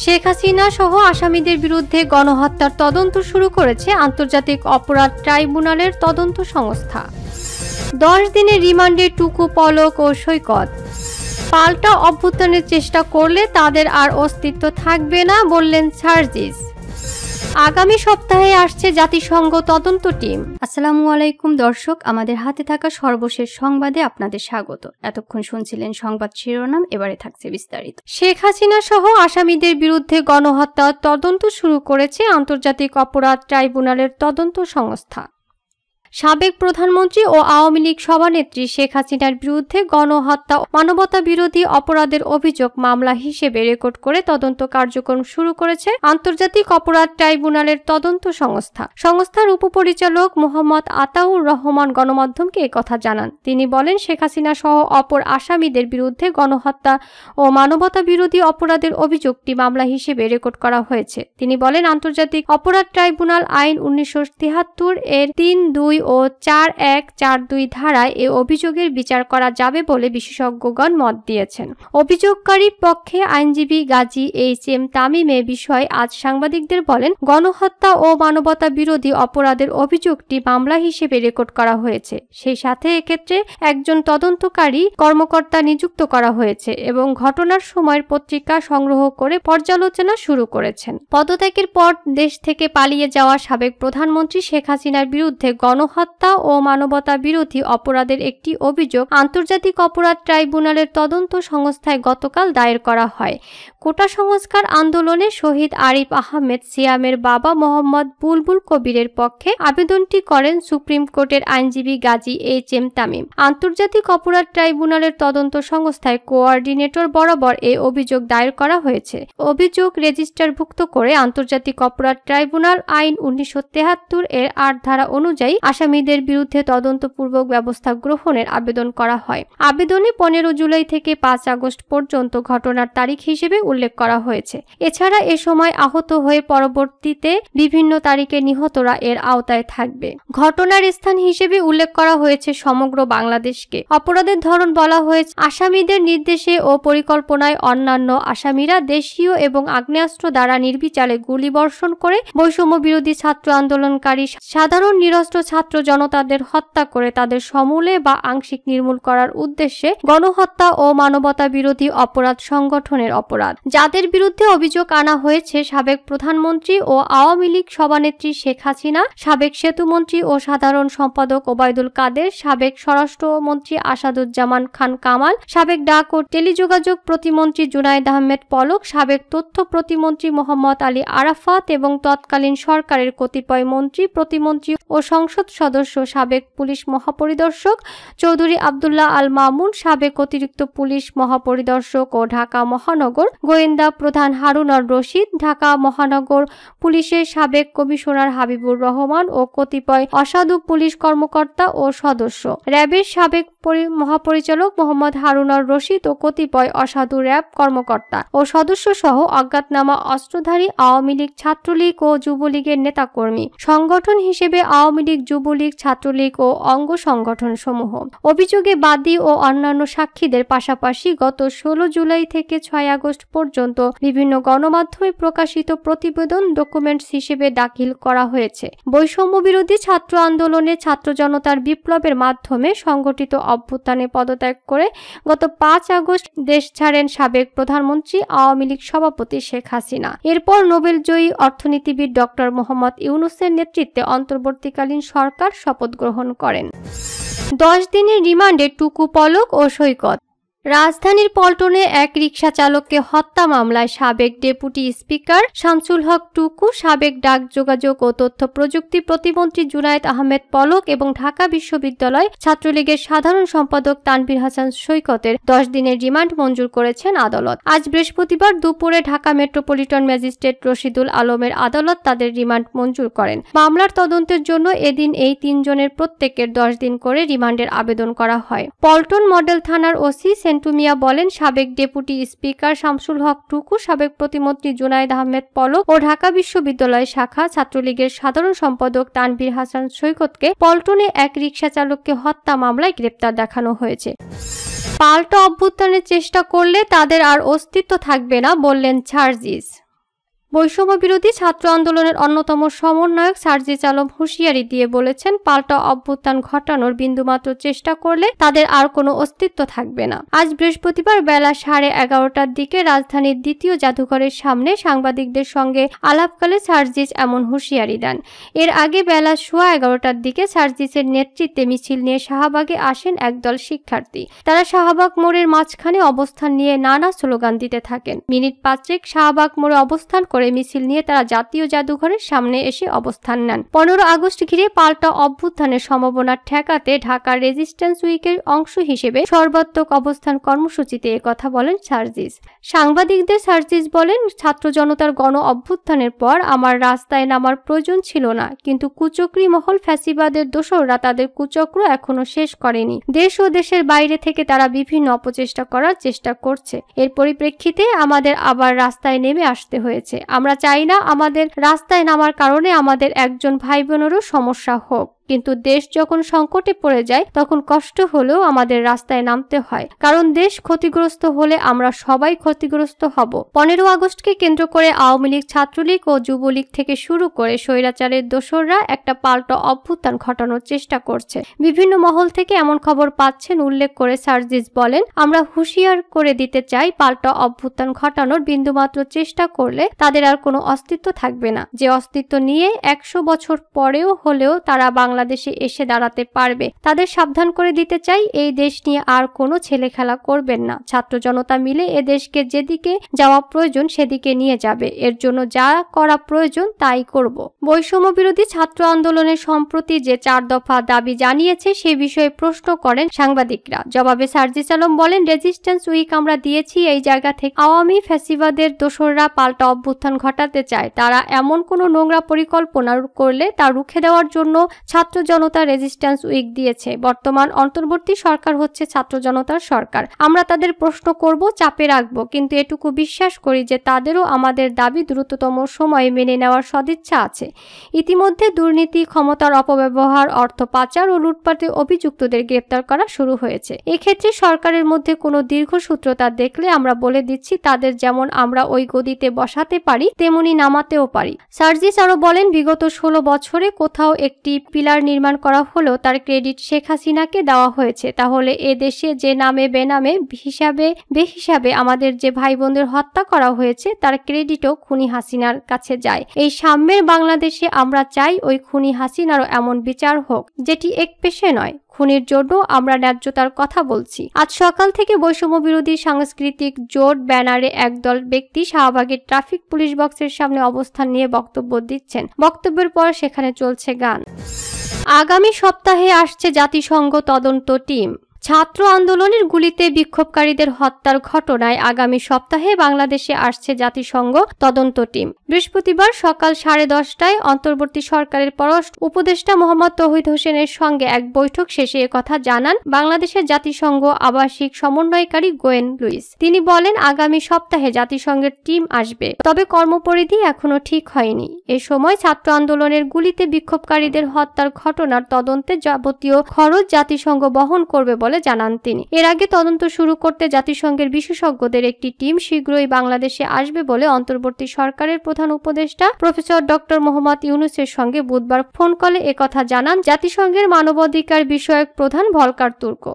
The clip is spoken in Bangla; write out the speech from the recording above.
শেখ হাসিনা সহ আসামিদের বিরুদ্ধে গণহত্যার তদন্ত শুরু করেছে আন্তর্জাতিক অপরাধ ট্রাইব্যুনালের তদন্ত সংস্থা। 10 দিনের রিমান্ডে টুকু, পলক ও সৈকত। পাল্টা অভ্যুত্থানের চেষ্টা করলে তাদের আর অস্তিত্ব থাকবে না, বললেন সার্জিস। আগামী সপ্তাহে আসছে জাতিসংঘ তদন্ত টিম। আসসালামু আলাইকুম দর্শক, আমাদের হাতে থাকা সর্বশেষ সংবাদে আপনাদের স্বাগত। এতক্ষণ শুনছিলেন সংবাদ শিরোনাম, এবারে থাকছে বিস্তারিত। শেখ হাসিনা সহ আসামিদের বিরুদ্ধে গণহত্যার তদন্ত শুরু করেছে আন্তর্জাতিক অপরাধ ট্রাইব্যুনালের তদন্ত সংস্থা। সাবেক প্রধানমন্ত্রী ও আওয়ামী লীগ সভানেত্রী শেখ হাসিনার বিরুদ্ধে গণহত্যা ও মানবতা বিরোধী অপরাধের অভিযোগ মামলা হিসেবে রেকর্ড করে তদন্ত কার্যক্রম শুরু করেছে আন্তর্জাতিক অপরাধ ট্রাইব্যুনালের তদন্ত সংস্থা। সংস্থার উপপরিচালক মোহাম্মদ আতাউর রহমান গণমাধ্যমকে একথা জানান। তিনি বলেন, শেখ হাসিনা সহ অপর আসামিদের বিরুদ্ধে গণহত্যা ও মানবতা বিরোধী অপরাধের অভিযোগটি মামলা হিসেবে রেকর্ড করা হয়েছে। তিনি বলেন, আন্তর্জাতিক অপরাধ ট্রাইব্যুনাল আইন 1973 এর 3(2) ও 4(1)(4)(2) ধারায় এ অভিযোগের বিচার করা যাবে বলে বিশেষজ্ঞগণ মত দিয়েছেন। অভিযোগকারীর পক্ষে আইনজীবী গাজী এইচ.এম. তামিম এ বিষয়ে আজ সাংবাদিকদের বলেন, গণহত্যা ও মানবতা বিরোধী অপরাধের অভিযোগটি মামলা হিসেবে রেকর্ড করা হয়েছে। সেই সাথে এক্ষেত্রে একজন তদন্তকারী কর্মকর্তা নিযুক্ত করা হয়েছে এবং ঘটনার সময়ের পত্রিকা সংগ্রহ করে পর্যালোচনা শুরু করেছেন। পদত্যাগের পর দেশ থেকে পালিয়ে যাওয়া সাবেক প্রধানমন্ত্রী শেখ হাসিনার বিরুদ্ধে গণহত্যা ও মানবতা বিরোধী অপরাধের একটি অভিযোগ আন্তর্জাতিক অপরাধ ট্রাইব্যুনালের তদন্ত সংস্থায় গতকাল দায়ের করা হয়। কোটা সংস্কার আন্দোলনে শহীদ আরিফ আহমেদ সিয়ামের বাবা মোহাম্মদ বুলবুল কবিরের পক্ষে আবেদনটি করেন সুপ্রিম কোর্টের আইনজীবী গাজী এইচ.এম. তামিম। আন্তর্জাতিক অপরাধ ট্রাইব্যুনালের তদন্ত সংস্থায় কোঅর্ডিনেটর বরাবর এই অভিযোগ দায়ের করা হয়েছে। অভিযোগ রেজিস্টারভুক্ত করে আন্তর্জাতিক অপরাধ ট্রাইব্যুনাল আইন 1973 এর 8 ধারা অনুযায়ী আসামিদের বিরুদ্ধে তদন্তপূর্বক ব্যবস্থা গ্রহণের আবেদন করা হয়। আবেদনে 15 জুলাই থেকে 5 আগস্ট পর্যন্ত ঘটনার তারিখ হিসেবে উল্লেখ করা হয়েছে। এছাড়া এ সময় আহত হয়ে পরবর্তীতে বিভিন্ন তারিখে নিহতরা এর আওতায় থাকবে। ঘটনার স্থান হিসেবে উল্লেখ করা হয়েছে সমগ্র বাংলাদেশকে। অপরাধের ধরন বলা হয়েছে আসামিদের নির্দেশে ও পরিকল্পনায় অন্যান্য আসামিরা দেশীয় এবং আগ্নেয়াস্ত্র দ্বারা নির্বিচারে গুলিবর্ষণ করে বৈষম্য বিরোধী ছাত্র আন্দোলনকারী সাধারণ নিরস্ত্র ছাত্র জনতাদের হত্যা করে তাদের সমূলে বা আংশিক নির্মূল করার উদ্দেশ্যে গণহত্যা ও মানবতা বিরোধী অপরাধ সংগঠনের অপরাধ। যাদের বিরুদ্ধে অভিযোগ আনা হয়েছে সাবেক প্রধানমন্ত্রী ও আওয়ামী লীগ সভানেত্রী শেখ হাসিনা, সাবেক সেতুমন্ত্রী ও সাধারণ সম্পাদক ওবায়দুল কাদের, সাবেক স্বরাষ্ট্রমন্ত্রী আসাদুজ্জামান খান কামাল, সাবেক ডাক ও টেলিযোগাযোগ প্রতিমন্ত্রী জুনায়েদ আহমেদ পলক, সাবেক তথ্য প্রতিমন্ত্রী মোহাম্মদ আলী আরাফাত এবং তৎকালীন সরকারের কতিপয় মন্ত্রী, প্রতিমন্ত্রী ও সংসদ সদস্য, সাবেক পুলিশ মহাপরিদর্শক চৌধুরী আব্দুল্লাহ আল মামুন, সাবেক অতিরিক্ত পুলিশ মহাপরিদর্শক ও ঢাকা মহানগর গোয়েন্দা প্রধান হারুন আর রশিদ, ঢাকা মহানগর পুলিশের সাবেক কমিশনার হাবিবুর রহমান ও কতিপয় অসাধু পুলিশ কর্মকর্তা ও সদস্য, র্যাবের সাবেক মহাপরিচালক মোহাম্মদ হারুন আর রশিদ ও কতিপয় অসাধু র্যাব কর্মকর্তা ও সদস্য সহ অজ্ঞাতনামা অস্ত্রধারী আওয়ামী লীগ, ছাত্রলীগ ও যুবলীগের নেতাকর্মী, সংগঠন হিসেবে আওয়ামী লীগ, যুবলীগ, ছাত্রলীগ ও অঙ্গ সংগঠন সমূহ। অভিযোগে বাদী ও অন্যান্য সাক্ষীদের পাশাপাশি গত 16 জুলাই থেকে 6 আগস্ট পর্যন্ত বিভিন্ন গণমাধ্যমে প্রকাশিত প্রতিবেদন ডকুমেন্টস হিসেবে দাখিল করা হয়েছে। বৈষম্য বিরোধী ছাত্র আন্দোলনে ছাত্র জনতার বিপ্লবের মাধ্যমে সংগঠিত অভ্যুত্থানে পদত্যাগ করে গত 5 আগস্ট দেশ ছাড়েন সাবেক প্রধানমন্ত্রী আওয়ামী লীগ সভাপতি শেখ হাসিনা। এরপর নোবেলজয়ী অর্থনীতিবিদ ডক্টর মোহাম্মদ ইউনূসের নেতৃত্বে অন্তর্বর্তীকালীন সরকার শপথ গ্রহণ করেন। 10 দিনের রিমান্ডে টুকু, পলক ও সৈকত। রাজধানীর পল্টনে এক রিকশা চালককে হত্যা মামলায় সাবেক ডেপুটি স্পিকার শামসুল হক টুকু, সাবেক ডাক যোগাযোগ ও তথ্য প্রযুক্তি প্রতিমন্ত্রী জুনায়েদ আহমেদ পলক এবং ঢাকা বিশ্ববিদ্যালয় ছাত্রলীগের সাধারণ সম্পাদক তানভীর হাসান সৈকতের 10 দিনের রিমান্ড মঞ্জুর করেছেন আদালত। আজ বৃহস্পতিবার দুপুরে ঢাকা মেট্রোপলিটন ম্যাজিস্ট্রেট রশিদুল আলমের আদালত তাদের রিমান্ড মঞ্জুর করেন। মামলার তদন্তের জন্য এদিন এই 3 জনের প্রত্যেকের 10 দিন করে রিমান্ডের আবেদন করা হয়। পল্টন মডেল থানার ওসি সেন্টু মিয়া বলেন, সাবেক ডেপুটি স্পিকার শামসুল হক টুকু, সাবেক প্রতিমন্ত্রী জুনায়েদ আহমেদ পলক ও ঢাকা বিশ্ববিদ্যালয় শাখা ছাত্রলীগের সাধারণ সম্পাদক তানভীর হাসান সৈকতকে পল্টনে এক রিকশা চালককে হত্যা মামলায় গ্রেপ্তার দেখানো হয়েছে। পাল্টা অভ্যুত্থানের চেষ্টা করলে তাদের আর অস্তিত্ব থাকবে না, বললেন সার্জিস। বৈষম্য বিরোধী ছাত্র আন্দোলনের অন্যতম সমন্বয়ক সার্জিস আলম হুঁশিয়ারি দিয়ে বলেছেন, পাল্টা অভ্যুত্থান ঘটানোর বিন্দুমাত্র চেষ্টা করলে তাদের আর কোনো অস্তিত্ব থাকবে না। আজ বৃহস্পতিবার বেলা 11:30টার দিকে রাজধানীর দ্বিতীয় জাদুঘরের সামনে সাংবাদিকদের সঙ্গে আলাপকালে সার্জিস এমন হুঁশিয়ারি দেন। এর আগে বেলা 11:15টার দিকে সার্জিসের নেতৃত্বে মিছিল নিয়ে শাহবাগে আসেন একদল শিক্ষার্থী। তারা শাহবাগ মোড়ের মাঝখানে অবস্থান নিয়ে নানা স্লোগান দিতে থাকেন। মিনিট 5 শাহবাগ মোড়ে অবস্থান করে মিছিল নিয়ে তারা জাতীয় জাদুঘরের সামনে এসে অবস্থান নেন। 15 আগস্ট ঘিরে পাল্টা অভ্যুত্থানের সম্ভাবনা ঠেকাতে ঢাকার রেজিস্ট্যান্স উইকের অংশ হিসেবে সর্বাত্মক অবস্থান কর্মসূচিতে একথা বলেন সার্জিস। সাংবাদিকদের সার্জিস বলেন, ছাত্র জনতার গণ অভ্যুত্থানের পর আমার রাস্তায় নামার প্রয়োজন ছিল না, কিন্তু কুচক্রী মহল ফ্যাসিবাদের দোসররা তাদের কুচক্র এখনো শেষ করেনি। দেশ ও দেশের বাইরে থেকে তারা বিভিন্ন অপচেষ্টা করার চেষ্টা করছে। এর পরিপ্রেক্ষিতে আমাদের আবার রাস্তায় নেমে আসতে হয়েছে। আমরা চাই না আমাদের রাস্তায় নামার কারণে আমাদের একজন ভাই বোনেরও সমস্যা হোক, কিন্তু দেশ যখন সংকটে পড়ে যায় তখন কষ্ট হলেও আমাদের রাস্তায় নামতে হয়, কারণ দেশ ক্ষতিগ্রস্ত হলে আমরা সবাই ক্ষতিগ্রস্ত হব। 15 আগস্টকে কেন্দ্র করে আওয়ামী লীগ, ছাত্রলীগ ও যুবলীগ থেকে শুরু করে স্বৈরাচারের দোসররা একটা পাল্টা অভ্যুত্থান ঘটানোর চেষ্টা করছে। বিভিন্ন মহল থেকে এমন খবর পাচ্ছেন উল্লেখ করে সার্জিস বলেন, আমরা হুঁশিয়ার করে দিতে চাই, পাল্টা অভ্যুত্থান ঘটানোর বিন্দুমাত্র চেষ্টা করলে তাদের আর কোনো অস্তিত্ব থাকবে না। যে অস্তিত্ব নিয়ে 100 বছর পরেও হলেও তারা বাংলাদেশে এসে দাঁড়াতে পারবে, তাদের সাবধান করে দিতে চাই, এই দেশ নিয়ে আর কোনো ছেলেখেলা করবেন না। ছাত্র জনতা মিলে এ দেশকে যেদিকে যাওয়া প্রয়োজন সেদিকে নিয়ে যাবে। এর জন্য যা করা প্রয়োজন তাই করব। বৈষম্য বিরোধী ছাত্র আন্দোলনের সম্প্রতি যে 4 দফা দাবি জানিয়েছে সে বিষয়ে প্রশ্ন করেন সাংবাদিকরা। জবাবে সার্জিস আলম বলেন, রেজিস্ট্যান্স উইক আমরা দিয়েছি এই জায়গা থেকে আওয়ামী ফ্যাসিবাদের দোসররা পাল্টা অভ্যুত্থান ঘটাতে চায়। তারা এমন কোনো নোংরা পরিকল্পনা করলে তা রুখে দেওয়ার জন্য ছাত্র জনতা রেজিস্ট্যান্স উইক দিয়েছে। বর্তমান অন্তর্বর্তী সরকার হচ্ছে ছাত্র জনতার সরকার। আমরা তাদের প্রশ্ন করব, চাপে রাখব, কিন্তু এটুকু বিশ্বাস করি যে তাদেরও আমাদের দাবি দ্রুততম সময়ে মেনে নেওয়ার সদিচ্ছা আছে। ইতিমধ্যে দুর্নীতি, ক্ষমতার অপব্যবহার, অর্থ পাচার ও লুটপাটে অভিযুক্তদের গ্রেপ্তার করা শুরু হয়েছে। এক্ষেত্রে সরকারের মধ্যে কোনো দীর্ঘসূত্রতা দেখলে আমরা বলে দিচ্ছি, তাদের যেমন আমরা ওই গদিতে বসাতে পারি তেমনি নামাতেও পারি। সার্জিস আরো বলেন, বিগত 16 বছরে কোথাও একটি পিলার নির্মাণ করা হলেও তার ক্রেডিট শেখ হাসিনাকে দেওয়া হয়েছে। তাহলে এ দেশে যে নামে বেনামে হিসাবে বেহিসাবে আমাদের যে ভাই বোনদের হত্যা করা হয়েছে তার ক্রেডিটও খুনি হাসিনার কাছে যায়। এই সাম্যের বাংলাদেশে আমরা চাই ওই খুনি হাসিনারও এমন বিচার হোক, যেটি একপেশে নয়। খুনির জন্য আমরা ন্যায্যতার কথা বলছি। আজ সকাল থেকে বৈষম্য বিরোধী সাংস্কৃতিক জোট ব্যানারে একদল ব্যক্তি শাহবাগের ট্রাফিক পুলিশ বক্সের সামনে অবস্থান নিয়ে বক্তব্য দিচ্ছেন। বক্তব্যের পর সেখানে চলছে গান। আগামী সপ্তাহে আসছে জাতিসংঘ তদন্ত টিম। ছাত্র আন্দোলনের গুলিতে বিক্ষোভকারীদের হত্যার ঘটনায় আগামী সপ্তাহে বাংলাদেশে আসছে জাতিসংঘ তদন্ত টিম। বৃহস্পতিবার সকাল 10:30টায় অন্তর্বর্তী সরকারের পররাষ্ট্র উপদেষ্টা মোহাম্মদ তৌহিদ হোসেনের সঙ্গে এক বৈঠক শেষে একথা জানান বাংলাদেশের জাতিসংঘ আবাসিক সমন্বয়কারী গোয়েন লুইস। তিনি বলেন, আগামী সপ্তাহে জাতিসংঘের টিম আসবে, তবে কর্মপরিধি এখনো ঠিক হয়নি। এ সময় ছাত্র আন্দোলনের গুলিতে বিক্ষোভকারীদের হত্যার ঘটনার তদন্তে যাবতীয় খরচ জাতিসংঘ বহন করবে বলে জানান তিনি। এর আগে তদন্ত শুরু করতে জাতিসংঘের বিশেষজ্ঞদের একটি টিম শীঘ্রই বাংলাদেশে আসবে বলে অন্তর্বর্তী সরকারের প্রধান উপদেষ্টা প্রফেসর ডক্টর মোহাম্মদ ইউনূসের সঙ্গে বুধবার ফোন কলে একথা জানান জাতিসংঘের মানবাধিকার বিষয়ক প্রধান ভলকার তুর্ক।